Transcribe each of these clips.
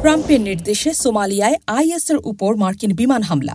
ট্রাম্পের নির্দেশে সোমালিয়ায় আইএসের উপর মার্কিন বিমান হামলা।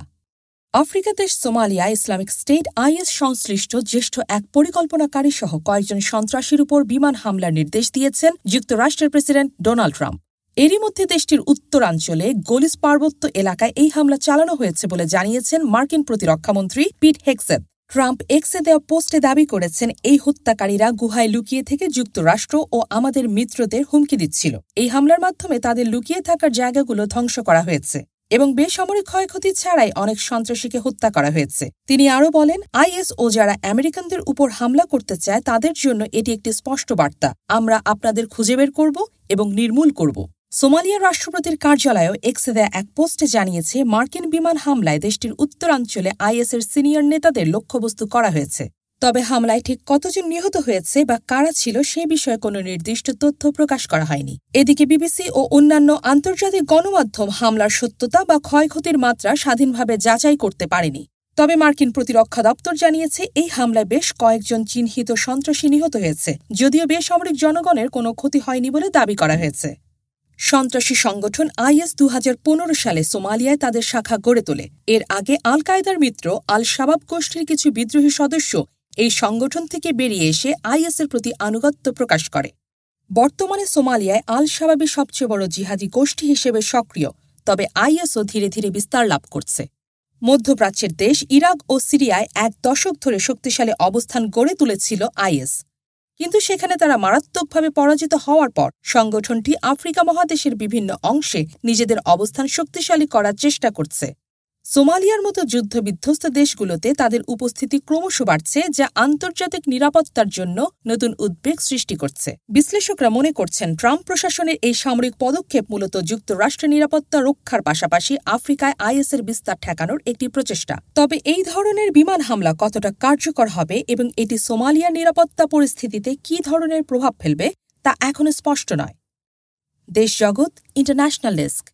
আফ্রিকা দেশ সোমালিয়ায় ইসলামিক স্টেট আইএস সংশ্লিষ্ট জ্যেষ্ঠ এক পরিকল্পনাকারী সহ কয়েকজন সন্ত্রাসীর উপর বিমান হামলার নির্দেশ দিয়েছেন যুক্তরাষ্ট্রের প্রেসিডেন্ট ডোনাল্ড ট্রাম্প। এরই মধ্যে দেশটির উত্তরাঞ্চলে গোলিস পার্বত্য এলাকায় এই হামলা চালানো হয়েছে বলে জানিয়েছেন মার্কিন প্রতিরক্ষামন্ত্রী পিট হেগসেথ। ট্রাম্প এক্সে দেওয়া পোস্টে দাবি করেছেন, এই হত্যাকারীরা গুহায় লুকিয়ে থেকে যুক্তরাষ্ট্র ও আমাদের মিত্রদের হুমকি দিচ্ছিল। এই হামলার মাধ্যমে তাদের লুকিয়ে থাকার জায়গাগুলো ধ্বংস করা হয়েছে এবং বেসামরিক ক্ষয়ক্ষতি ছাড়াই অনেক সন্ত্রাসীকে হত্যা করা হয়েছে। তিনি আরও বলেন, আইএস ও যারা আমেরিকানদের উপর হামলা করতে চায় তাদের জন্য এটি একটি স্পষ্ট বার্তা, আমরা আপনাদের খুঁজে বের করব এবং নির্মূল করব। সোমালিয়ার রাষ্ট্রপতির কার্যালয়ও এক্সে দেয়া এক পোস্টে জানিয়েছে, মার্কিন বিমান হামলায় দেশটির উত্তরাঞ্চলে আইএসের সিনিয়র নেতাদের লক্ষ্যবস্তু করা হয়েছে। তবে হামলায় ঠিক কতজন নিহত হয়েছে বা কারা ছিল সে বিষয়ে কোনো নির্দিষ্ট তথ্য প্রকাশ করা হয়নি। এদিকে বিবিসি ও অন্যান্য আন্তর্জাতিক গণমাধ্যম হামলার সত্যতা বা ক্ষয়ক্ষতির মাত্রা স্বাধীনভাবে যাচাই করতে পারেনি। তবে মার্কিন প্রতিরক্ষা দপ্তর জানিয়েছে, এই হামলায় বেশ কয়েকজন চিহ্নিত সন্ত্রাসী নিহত হয়েছে, যদিও বেসামরিক জনগণের কোনো ক্ষতি হয়নি বলে দাবি করা হয়েছে। সন্ত্রাসী সংগঠন আইএস ২০১৫ সালে সোমালিয়ায় তাদের শাখা গড়ে তোলে। এর আগে আল কায়েদার মিত্র আল শাবাব গোষ্ঠীর কিছু বিদ্রোহী সদস্য এই সংগঠন থেকে বেরিয়ে এসে আইএসের প্রতি আনুগত্য প্রকাশ করে। বর্তমানে সোমালিয়ায় আল শাবাবই সবচেয়ে বড় জিহাদি গোষ্ঠী হিসেবে সক্রিয়, তবে আইএসও ধীরে ধীরে বিস্তার লাভ করছে। মধ্যপ্রাচ্যের দেশ ইরাক ও সিরিয়ায় এক দশক ধরে শক্তিশালী অবস্থান গড়ে তুলেছিল আইএস, কিন্তু সেখানে তারা মারাত্মকভাবে পরাজিত হওয়ার পর সংগঠনটি আফ্রিকা মহাদেশের বিভিন্ন অংশে নিজেদের অবস্থান শক্তিশালী করার চেষ্টা করছে। সোমালিয়ার মতো যুদ্ধবিধ্বস্ত দেশগুলোতে তাদের উপস্থিতি ক্রমশ বাড়ছে, যা আন্তর্জাতিক নিরাপত্তার জন্য নতুন উদ্বেগ সৃষ্টি করছে। বিশ্লেষকরা মনে করছেন, ট্রাম্প প্রশাসনের এই সামরিক পদক্ষেপ মূলত যুক্তরাষ্ট্রের নিরাপত্তা রক্ষার পাশাপাশি আফ্রিকায় আইএসের বিস্তার ঠেকানোর একটি প্রচেষ্টা। তবে এই ধরনের বিমান হামলা কতটা কার্যকর হবে এবং এটি সোমালিয়ার নিরাপত্তা পরিস্থিতিতে কী ধরনের প্রভাব ফেলবে তা এখনো স্পষ্ট নয়। দেশ জগৎ ইন্টারন্যাশনাল ডেস্ক।